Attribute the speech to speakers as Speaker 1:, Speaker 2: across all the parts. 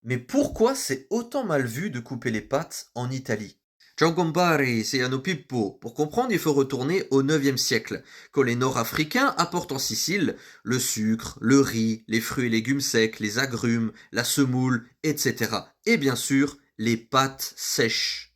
Speaker 1: Mais pourquoi c'est autant mal vu de couper les pâtes en Italie? Ciao compare, siano Pippo. Pour comprendre, il faut retourner au 9e siècle, quand les Nord-Africains apportent en Sicile le sucre, le riz, les fruits et légumes secs, les agrumes, la semoule, etc. Et bien sûr, les pâtes sèches,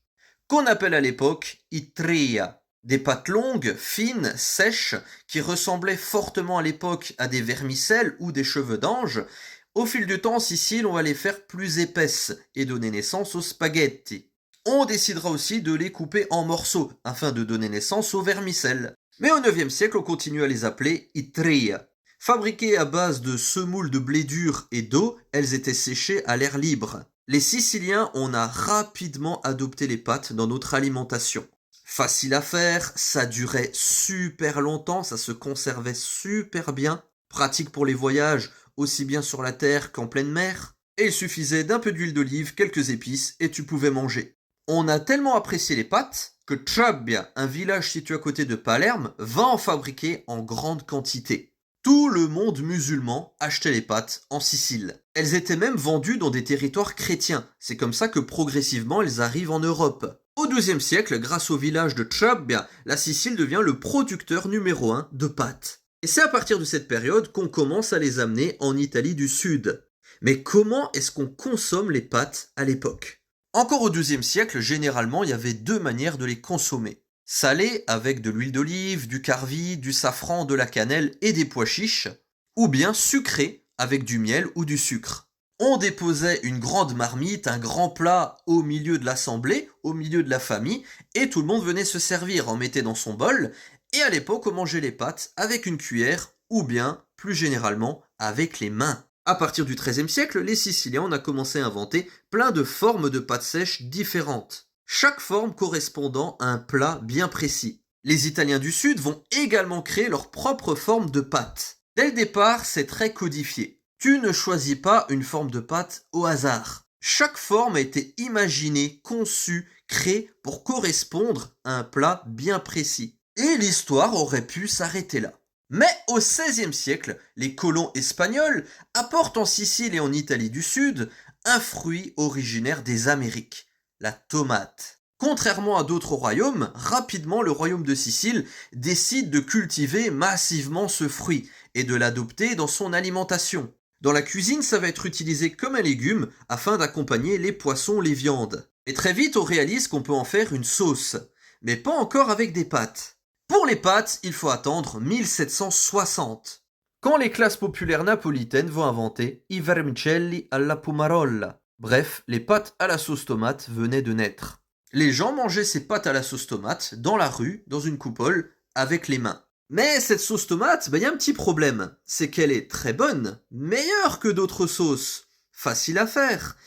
Speaker 1: qu'on appelle à l'époque itria. Des pâtes longues, fines, sèches, qui ressemblaient fortement à l'époque à des vermicelles ou des cheveux d'ange. Au fil du temps, en Sicile, on va les faire plus épaisses et donner naissance aux spaghetti. On décidera aussi de les couper en morceaux afin de donner naissance aux vermicelles. Mais au 9e siècle, on continue à les appeler itria. Fabriquées à base de semoules de blé dur et d'eau, elles étaient séchées à l'air libre. Les Siciliens, on a rapidement adopté les pâtes dans notre alimentation. Facile à faire, ça durait super longtemps, ça se conservait super bien. Pratique pour les voyages, aussi bien sur la terre qu'en pleine mer. Et il suffisait d'un peu d'huile d'olive, quelques épices, et tu pouvais manger. On a tellement apprécié les pâtes que Trabbia, un village situé à côté de Palerme, va en fabriquer en grande quantité. Tout le monde musulman achetait les pâtes en Sicile. Elles étaient même vendues dans des territoires chrétiens. C'est comme ça que progressivement elles arrivent en Europe. Au XIIe siècle, grâce au village de Trabbia, la Sicile devient le producteur numéro 1 de pâtes. Et c'est à partir de cette période qu'on commence à les amener en Italie du Sud. Mais comment est-ce qu'on consomme les pâtes à l'époque? Encore au XIIe siècle, généralement, il y avait deux manières de les consommer. Salé avec de l'huile d'olive, du carvi, du safran, de la cannelle et des pois chiches, ou bien sucré avec du miel ou du sucre. On déposait une grande marmite, un grand plat au milieu de l'assemblée, au milieu de la famille, et tout le monde venait se servir, en mettait dans son bol, et à l'époque on mangeait les pâtes avec une cuillère, ou bien, plus généralement, avec les mains. À partir du XIIIe siècle, les Siciliens ont commencé à inventer plein de formes de pâtes sèches différentes, chaque forme correspondant à un plat bien précis. Les Italiens du Sud vont également créer leur propre forme de pâte. Dès le départ, c'est très codifié. Tu ne choisis pas une forme de pâte au hasard. Chaque forme a été imaginée, conçue, créée pour correspondre à un plat bien précis. Et l'histoire aurait pu s'arrêter là. Mais au XVIe siècle, les colons espagnols apportent en Sicile et en Italie du Sud un fruit originaire des Amériques, la tomate. Contrairement à d'autres royaumes, rapidement le royaume de Sicile décide de cultiver massivement ce fruit et de l'adopter dans son alimentation. Dans la cuisine, ça va être utilisé comme un légume afin d'accompagner les poissons, les viandes. Et très vite, on réalise qu'on peut en faire une sauce, mais pas encore avec des pâtes. Pour les pâtes, il faut attendre 1760, quand les classes populaires napolitaines vont inventer i vermicelli alla pomarolla. Bref, les pâtes à la sauce tomate venaient de naître. Les gens mangeaient ces pâtes à la sauce tomate dans la rue, dans une coupole, avec les mains. Mais cette sauce tomate, y a un petit problème. C'est qu'elle est très bonne, meilleure que d'autres sauces. Facile à faire.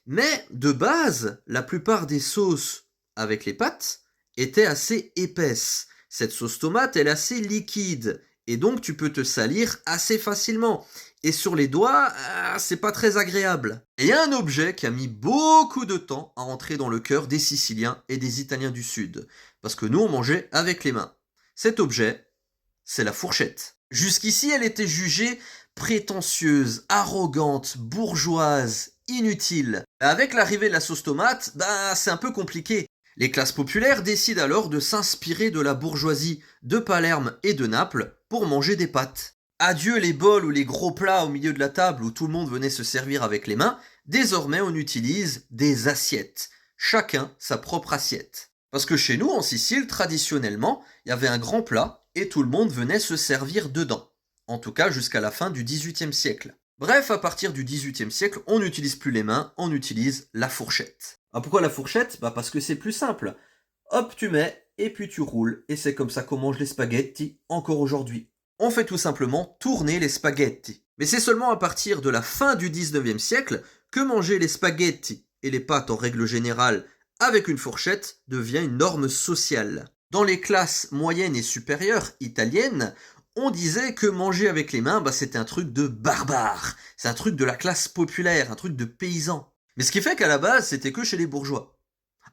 Speaker 1: Mais de base, la plupart des sauces avec les pâtes étaient assez épaisses. Cette sauce tomate, elle est assez liquide. Et donc, tu peux te salir assez facilement. Et sur les doigts, c'est pas très agréable. Et il y a un objet qui a mis beaucoup de temps à entrer dans le cœur des Siciliens et des Italiens du Sud. Parce que nous, on mangeait avec les mains. Cet objet, c'est la fourchette. Jusqu'ici, elle était jugée prétentieuse, arrogante, bourgeoise, inutile. Avec l'arrivée de la sauce tomate, c'est un peu compliqué. Les classes populaires décident alors de s'inspirer de la bourgeoisie de Palerme et de Naples pour manger des pâtes. Adieu les bols ou les gros plats au milieu de la table où tout le monde venait se servir avec les mains, désormais on utilise des assiettes. Chacun sa propre assiette. Parce que chez nous, en Sicile, traditionnellement, il y avait un grand plat et tout le monde venait se servir dedans. En tout cas jusqu'à la fin du XVIIIe siècle. Bref, à partir du XVIIIe siècle, on n'utilise plus les mains, on utilise la fourchette. Pourquoi la fourchette? Parce que c'est plus simple. Hop, tu mets, et puis tu roules, et c'est comme ça qu'on mange les spaghettis encore aujourd'hui. On fait tout simplement tourner les spaghettis. Mais c'est seulement à partir de la fin du XIXe siècle que manger les spaghettis, et les pâtes en règle générale, avec une fourchette, devient une norme sociale. Dans les classes moyennes et supérieures italiennes, on disait que manger avec les mains, c'était un truc de barbare. C'est un truc de la classe populaire, un truc de paysan. Mais ce qui fait qu'à la base, c'était que chez les bourgeois.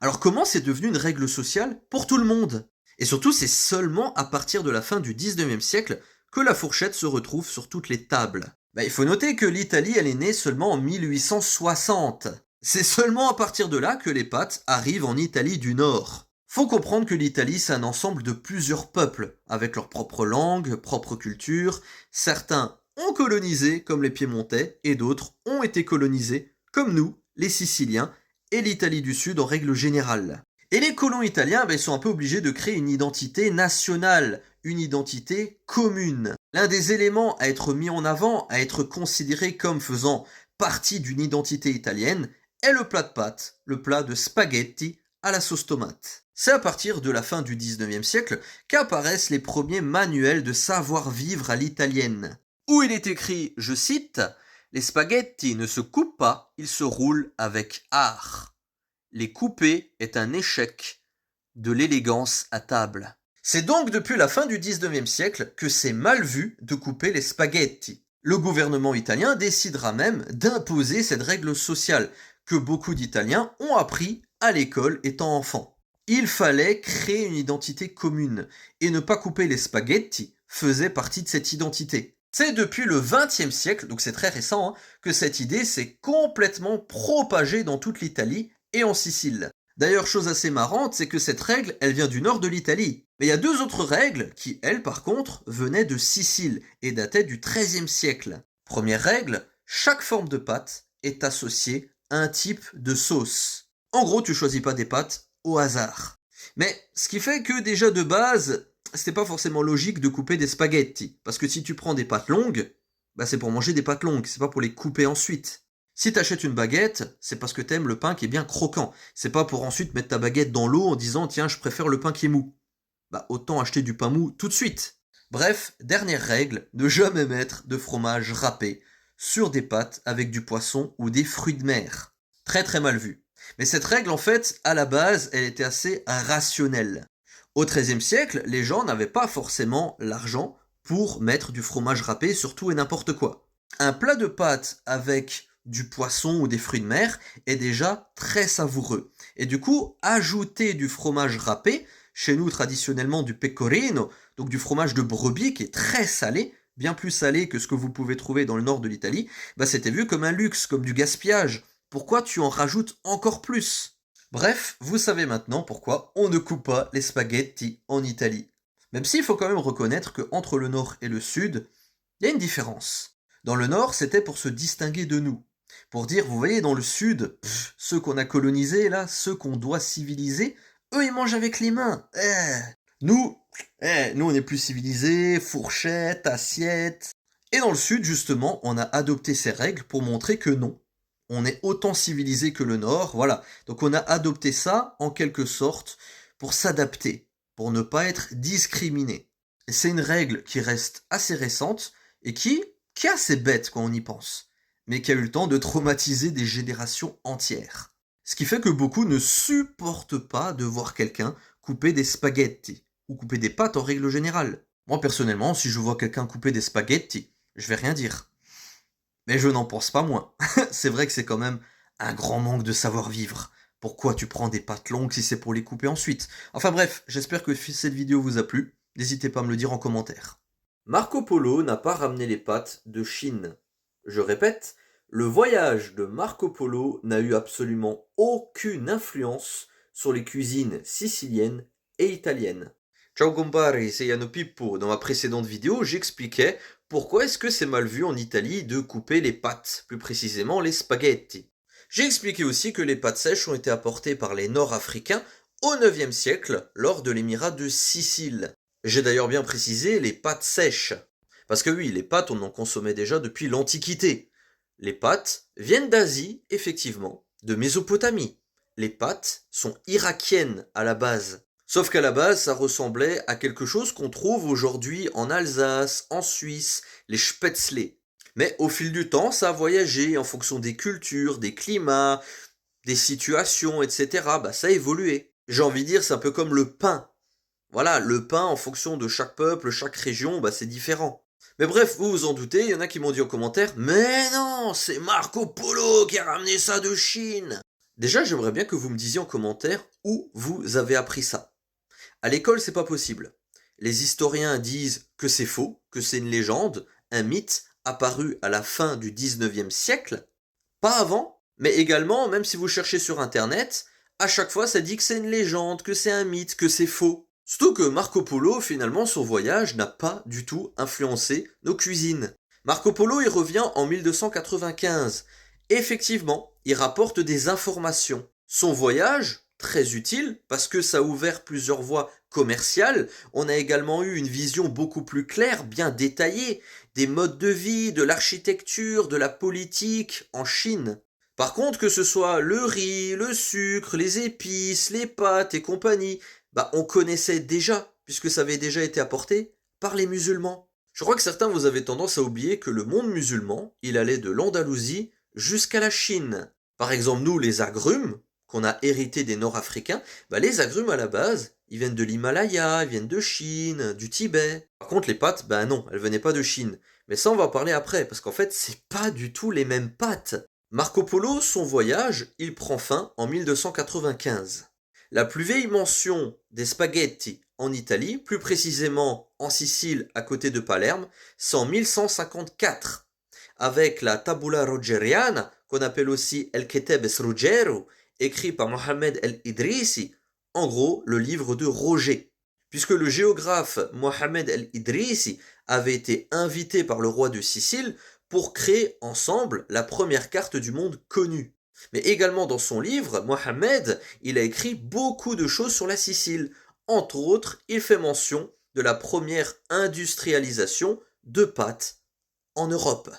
Speaker 1: Alors comment c'est devenu une règle sociale pour tout le monde? Et surtout, c'est seulement à partir de la fin du XIXe siècle que la fourchette se retrouve sur toutes les tables. Il faut noter que l'Italie, elle est née seulement en 1860. C'est seulement à partir de là que les pâtes arrivent en Italie du Nord. Faut comprendre que l'Italie, c'est un ensemble de plusieurs peuples, avec leur propre langue, propre culture. Certains ont colonisé, comme les Piémontais, et d'autres ont été colonisés, comme nous, les Siciliens, et l'Italie du Sud en règle générale. Et les colons italiens, ils sont un peu obligés de créer une identité nationale, une identité commune. L'un des éléments à être mis en avant, à être considéré comme faisant partie d'une identité italienne, est le plat de pâtes, le plat de spaghetti à la sauce tomate. C'est à partir de la fin du 19e siècle qu'apparaissent les premiers manuels de savoir-vivre à l'italienne, où il est écrit, je cite, « Les spaghettis ne se coupent pas, ils se roulent avec art. Les couper est un échec de l'élégance à table. » C'est donc depuis la fin du 19e siècle que c'est mal vu de couper les spaghettis. Le gouvernement italien décidera même d'imposer cette règle sociale que beaucoup d'Italiens ont appris à l'école étant enfants. Il fallait créer une identité commune, et ne pas couper les spaghettis faisait partie de cette identité. C'est depuis le XXe siècle, donc c'est très récent, que cette idée s'est complètement propagée dans toute l'Italie et en Sicile. D'ailleurs, chose assez marrante, c'est que cette règle, elle vient du nord de l'Italie. Mais il y a deux autres règles qui, elles, par contre, venaient de Sicile et dataient du XIIIe siècle. Première règle, chaque forme de pâte est associée à un type de sauce. En gros, tu choisis pas des pâtes au hasard. Mais ce qui fait que déjà de base, c'était pas forcément logique de couper des spaghettis. Parce que si tu prends des pâtes longues, c'est pour manger des pâtes longues, c'est pas pour les couper ensuite. Si t'achètes une baguette, c'est parce que t'aimes le pain qui est bien croquant. C'est pas pour ensuite mettre ta baguette dans l'eau en disant tiens, je préfère le pain qui est mou. Autant acheter du pain mou tout de suite. Bref, dernière règle, ne jamais mettre de fromage râpé sur des pâtes avec du poisson ou des fruits de mer. Très très mal vu. Mais cette règle, en fait, à la base, elle était assez rationnelle. Au XIIIe siècle, les gens n'avaient pas forcément l'argent pour mettre du fromage râpé sur tout et n'importe quoi. Un plat de pâtes avec du poisson ou des fruits de mer est déjà très savoureux. Et du coup, ajouter du fromage râpé, chez nous traditionnellement du pecorino, donc du fromage de brebis qui est très salé, bien plus salé que ce que vous pouvez trouver dans le nord de l'Italie, c'était vu comme un luxe, comme du gaspillage. Pourquoi tu en rajoutes encore plus? Bref, vous savez maintenant pourquoi on ne coupe pas les spaghettis en Italie. Même s'il faut quand même reconnaître qu'entre le nord et le sud, il y a une différence. Dans le nord, c'était pour se distinguer de nous. Pour dire, vous voyez, dans le sud, ceux qu'on a colonisés, là, ceux qu'on doit civiliser, eux, ils mangent avec les mains. Nous, on est plus civilisés, fourchette, assiette. Et dans le sud, justement, on a adopté ces règles pour montrer que non. On est autant civilisé que le nord, voilà. Donc on a adopté ça, en quelque sorte, pour s'adapter, pour ne pas être discriminé. Et c'est une règle qui reste assez récente, et qui est assez bête quand on y pense, mais qui a eu le temps de traumatiser des générations entières. Ce qui fait que beaucoup ne supportent pas de voir quelqu'un couper des spaghettis, ou couper des pâtes en règle générale. Moi personnellement, si je vois quelqu'un couper des spaghettis, je vais rien dire. Mais je n'en pense pas moins. C'est vrai que c'est quand même un grand manque de savoir-vivre. Pourquoi tu prends des pâtes longues si c'est pour les couper ensuite? Enfin bref, j'espère que cette vidéo vous a plu. N'hésitez pas à me le dire en commentaire. Marco Polo n'a pas ramené les pâtes de Chine. Je répète, le voyage de Marco Polo n'a eu absolument aucune influence sur les cuisines siciliennes et italiennes. Ciao compare, c'est Yano Pippo. Dans ma précédente vidéo, j'expliquais pourquoi est-ce que c'est mal vu en Italie de couper les pâtes, plus précisément les spaghettis. J'ai expliqué aussi que les pâtes sèches ont été apportées par les Nord-Africains au IXe siècle lors de l'émirat de Sicile. J'ai d'ailleurs bien précisé les pâtes sèches. Parce que oui, les pâtes on en consommait déjà depuis l'Antiquité. Les pâtes viennent d'Asie, effectivement, de Mésopotamie. Les pâtes sont irakiennes à la base. Sauf qu'à la base, ça ressemblait à quelque chose qu'on trouve aujourd'hui en Alsace, en Suisse, les spätzle. Mais au fil du temps, ça a voyagé en fonction des cultures, des climats, des situations, etc. Ça a évolué. J'ai envie de dire, c'est un peu comme le pain. Voilà, le pain, en fonction de chaque peuple, chaque région, c'est différent. Mais bref, vous vous en doutez, il y en a qui m'ont dit en commentaire « Mais non, c'est Marco Polo qui a ramené ça de Chine !» Déjà, j'aimerais bien que vous me disiez en commentaire où vous avez appris ça. À l'école, c'est pas possible. Les historiens disent que c'est faux, que c'est une légende, un mythe, apparu à la fin du 19e siècle, pas avant, mais également, même si vous cherchez sur internet, à chaque fois ça dit que c'est une légende, que c'est un mythe, que c'est faux. Surtout que Marco Polo, finalement, son voyage n'a pas du tout influencé nos cuisines. Marco Polo, il revient en 1295. Effectivement, il rapporte des informations. Son voyage, très utile, parce que ça a ouvert plusieurs voies commerciales, on a également eu une vision beaucoup plus claire, bien détaillée, des modes de vie, de l'architecture, de la politique en Chine. Par contre, que ce soit le riz, le sucre, les épices, les pâtes et compagnie, on connaissait déjà, puisque ça avait déjà été apporté par les musulmans. Je crois que certains vous avez tendance à oublier que le monde musulman, il allait de l'Andalousie jusqu'à la Chine. Par exemple, nous, les agrumes, qu'on a hérité des Nord-Africains, les agrumes à la base, ils viennent de l'Himalaya, ils viennent de Chine, du Tibet. Par contre, les pâtes, non, elles venaient pas de Chine. Mais ça, on va en parler après, parce qu'en fait, c'est pas du tout les mêmes pâtes. Marco Polo, son voyage, il prend fin en 1295. La plus vieille mention des spaghettis en Italie, plus précisément en Sicile à côté de Palerme, c'est en 1154, avec la Tabula Rogeriana, qu'on appelle aussi El Ketebes Ruggero, écrit par Mohamed el-Idrisi, en gros le livre de Roger. Puisque le géographe Mohamed el-Idrisi avait été invité par le roi de Sicile pour créer ensemble la première carte du monde connue. Mais également dans son livre, Mohamed, il a écrit beaucoup de choses sur la Sicile. Entre autres, il fait mention de la première industrialisation de pâtes en Europe.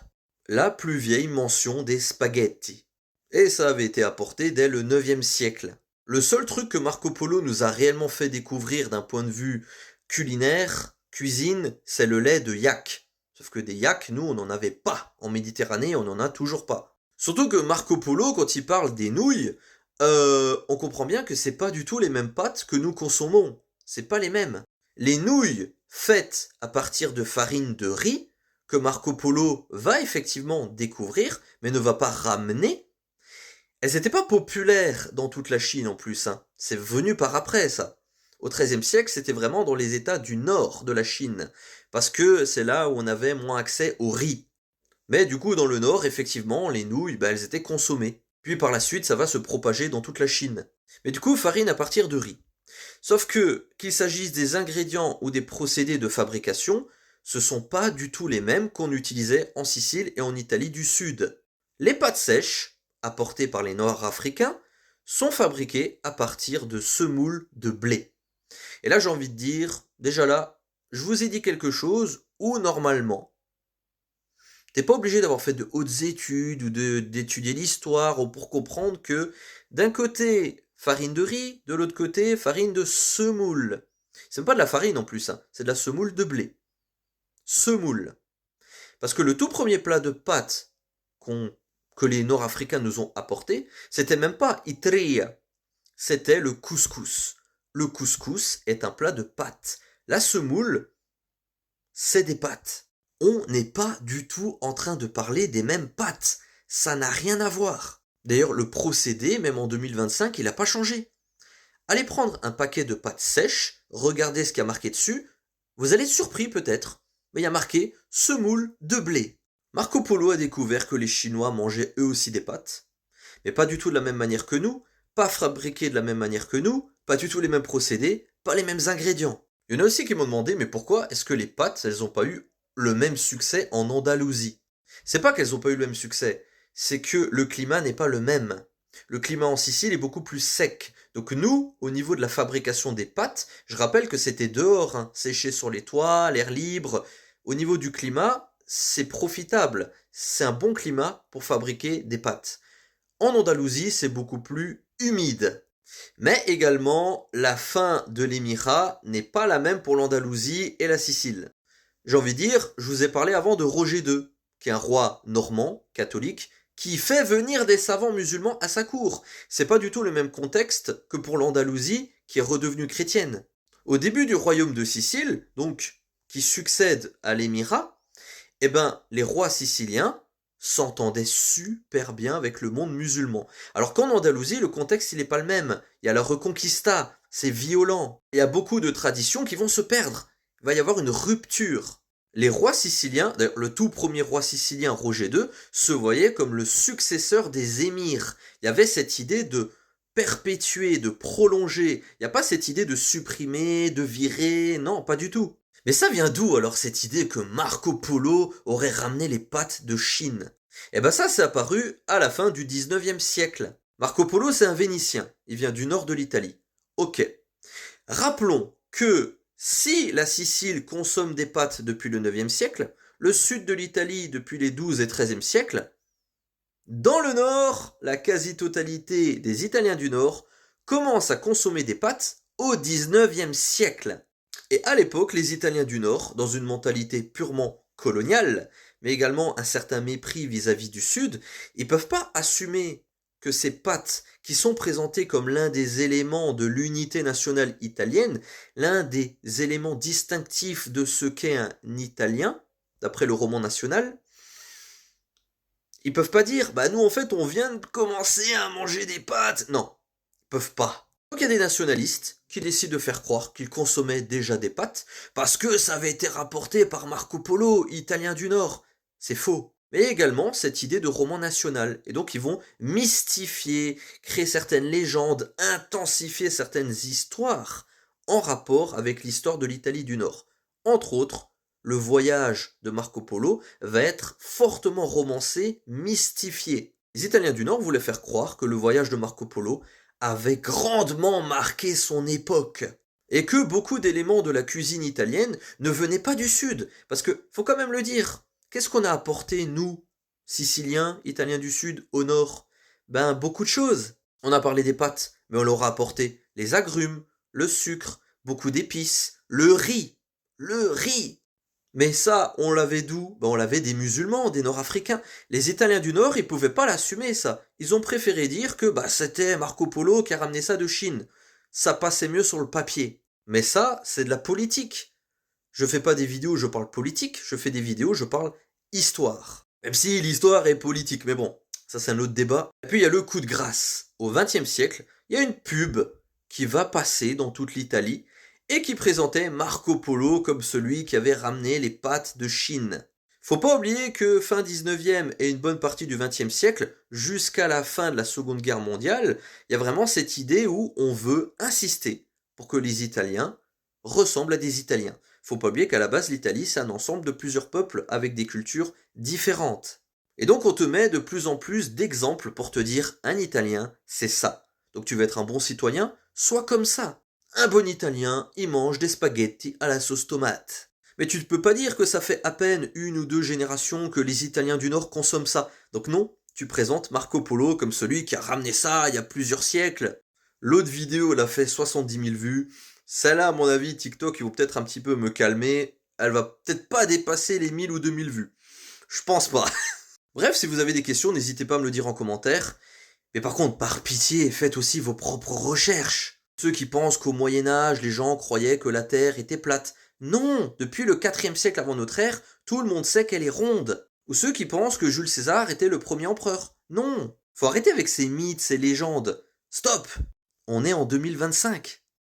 Speaker 1: La plus vieille mention des spaghettis. Et ça avait été apporté dès le 9e siècle. Le seul truc que Marco Polo nous a réellement fait découvrir d'un point de vue culinaire, cuisine, c'est le lait de yak. Sauf que des yaks, nous, on n'en avait pas. En Méditerranée, on n'en a toujours pas. Surtout que Marco Polo, quand il parle des nouilles, on comprend bien que c'est pas du tout les mêmes pâtes que nous consommons. C'est pas les mêmes. Les nouilles faites à partir de farine de riz, que Marco Polo va effectivement découvrir, mais ne va pas ramener, elles n'étaient pas populaires dans toute la Chine en plus, hein. C'est venu par après ça. Au XIIIe siècle, c'était vraiment dans les États du nord de la Chine, parce que c'est là où on avait moins accès au riz. Mais du coup, dans le nord, effectivement, les nouilles, elles étaient consommées. Puis par la suite, ça va se propager dans toute la Chine. Mais du coup, farine à partir de riz. Sauf que, qu'il s'agisse des ingrédients ou des procédés de fabrication, ce sont pas du tout les mêmes qu'on utilisait en Sicile et en Italie du Sud. Les pâtes sèches, apportées par les Nord-Africains, sont fabriquées à partir de semoules de blé. Et là, j'ai envie de dire, déjà là, je vous ai dit quelque chose où normalement, t'es pas obligé d'avoir fait de hautes études ou d'étudier l'histoire ou pour comprendre que d'un côté, farine de riz, de l'autre côté, farine de semoule. C'est même pas de la farine en plus, hein, c'est de la semoule de blé. Semoule. Parce que le tout premier plat de pâtes que les Nord-Africains nous ont apporté, c'était même pas itria, c'était le couscous. Le couscous est un plat de pâtes. La semoule, c'est des pâtes. On n'est pas du tout en train de parler des mêmes pâtes. Ça n'a rien à voir. D'ailleurs, le procédé, même en 2025, il n'a pas changé. Allez prendre un paquet de pâtes sèches, regardez ce qu'il y a marqué dessus, vous allez être surpris peut-être, mais il y a marqué semoule de blé. Marco Polo a découvert que les Chinois mangeaient eux aussi des pâtes, mais pas du tout de la même manière que nous, pas fabriquées de la même manière que nous, pas du tout les mêmes procédés, pas les mêmes ingrédients. Il y en a aussi qui m'ont demandé, mais pourquoi est-ce que les pâtes, elles n'ont pas eu le même succès en Andalousie? C'est pas qu'elles n'ont pas eu le même succès, c'est que le climat n'est pas le même. Le climat en Sicile est beaucoup plus sec. Donc nous, au niveau de la fabrication des pâtes, je rappelle que c'était dehors, hein, séché sur les toits, l'air libre. Au niveau du climat, c'est profitable. C'est un bon climat pour fabriquer des pâtes. En Andalousie, c'est beaucoup plus humide. Mais également, la fin de l'émirat n'est pas la même pour l'Andalousie et la Sicile. J'ai envie de dire, je vous ai parlé avant de Roger II, qui est un roi normand, catholique, qui fait venir des savants musulmans à sa cour. C'est pas du tout le même contexte que pour l'Andalousie, qui est redevenue chrétienne. Au début du royaume de Sicile, donc, qui succède à l'émirat, les rois siciliens s'entendaient super bien avec le monde musulman. Alors qu'en Andalousie, le contexte, il n'est pas le même. Il y a la Reconquista, c'est violent. Il y a beaucoup de traditions qui vont se perdre. Il va y avoir une rupture. Les rois siciliens, d'ailleurs le tout premier roi sicilien Roger II, se voyait comme le successeur des émirs. Il y avait cette idée de perpétuer, de prolonger. Il n'y a pas cette idée de supprimer, de virer, non, pas du tout. Mais ça vient d'où alors cette idée que Marco Polo aurait ramené les pâtes de Chine? Eh ben ça c'est apparu à la fin du 19e siècle. Marco Polo c'est un Vénitien, il vient du nord de l'Italie. Ok. Rappelons que si la Sicile consomme des pâtes depuis le 9e siècle, le sud de l'Italie depuis les 12 et 13e siècles, dans le nord, la quasi-totalité des Italiens du nord commencent à consommer des pâtes au 19e siècle. Et à l'époque, les Italiens du nord, dans une mentalité purement coloniale, mais également un certain mépris vis-à-vis du sud, ils peuvent pas assumer que ces pâtes, qui sont présentées comme l'un des éléments de l'unité nationale italienne, l'un des éléments distinctifs de ce qu'est un Italien, d'après le roman national, ils peuvent pas dire, bah nous en fait on vient de commencer à manger des pâtes. Non, ils peuvent pas. Donc il y a des nationalistes qui décident de faire croire qu'ils consommaient déjà des pâtes parce que ça avait été rapporté par Marco Polo, italien du Nord. C'est faux. Mais également cette idée de roman national. Et donc ils vont mystifier, créer certaines légendes, intensifier certaines histoires en rapport avec l'histoire de l'Italie du Nord. Entre autres, le voyage de Marco Polo va être fortement romancé, mystifié. Les Italiens du Nord voulaient faire croire que le voyage de Marco Polo avait grandement marqué son époque. Et que beaucoup d'éléments de la cuisine italienne ne venaient pas du sud. Parce que, faut quand même le dire, qu'est-ce qu'on a apporté, nous, Siciliens, Italiens du sud, au nord? Ben, beaucoup de choses. On a parlé des pâtes, mais on leur a apporté les agrumes, le sucre, beaucoup d'épices, le riz. Le riz. Mais ça, on l'avait d'où? Ben on l'avait des musulmans, des Nord-Africains. Les Italiens du Nord, ils pouvaient pas l'assumer, ça. Ils ont préféré dire que bah, c'était Marco Polo qui a ramené ça de Chine. Ça passait mieux sur le papier. Mais ça, c'est de la politique. Je fais pas des vidéos où je parle politique, je fais des vidéos où je parle histoire. Même si l'histoire est politique, mais bon, ça c'est un autre débat. Et puis il y a le coup de grâce. Au XXe siècle, il y a une pub qui va passer dans toute l'Italie et qui présentait Marco Polo comme celui qui avait ramené les pâtes de Chine. Faut pas oublier que fin 19e et une bonne partie du 20e siècle, jusqu'à la fin de la Seconde Guerre mondiale, il y a vraiment cette idée où on veut insister pour que les Italiens ressemblent à des Italiens. Faut pas oublier qu'à la base, l'Italie, c'est un ensemble de plusieurs peuples avec des cultures différentes. Et donc on te met de plus en plus d'exemples pour te dire un Italien, c'est ça. Donc tu veux être un bon citoyen, sois comme ça. Un bon Italien, il mange des spaghettis à la sauce tomate. Mais tu ne peux pas dire que ça fait à peine une ou deux générations que les Italiens du Nord consomment ça. Donc non, tu présentes Marco Polo comme celui qui a ramené ça il y a plusieurs siècles. L'autre vidéo, elle a fait 70 000 vues. Celle-là, à mon avis, TikTok, ils vont peut-être un petit peu me calmer. Elle va peut-être pas dépasser les 1000 ou 2000 vues. Je pense pas. Bref, si vous avez des questions, n'hésitez pas à me le dire en commentaire. Mais par contre, par pitié, faites aussi vos propres recherches. Ceux qui pensent qu'au Moyen-Âge, les gens croyaient que la Terre était plate. Non! Depuis le 4e siècle avant notre ère, tout le monde sait qu'elle est ronde. Ou ceux qui pensent que Jules César était le premier empereur. Non! Faut arrêter avec ces mythes, ces légendes. Stop! On est en 2025.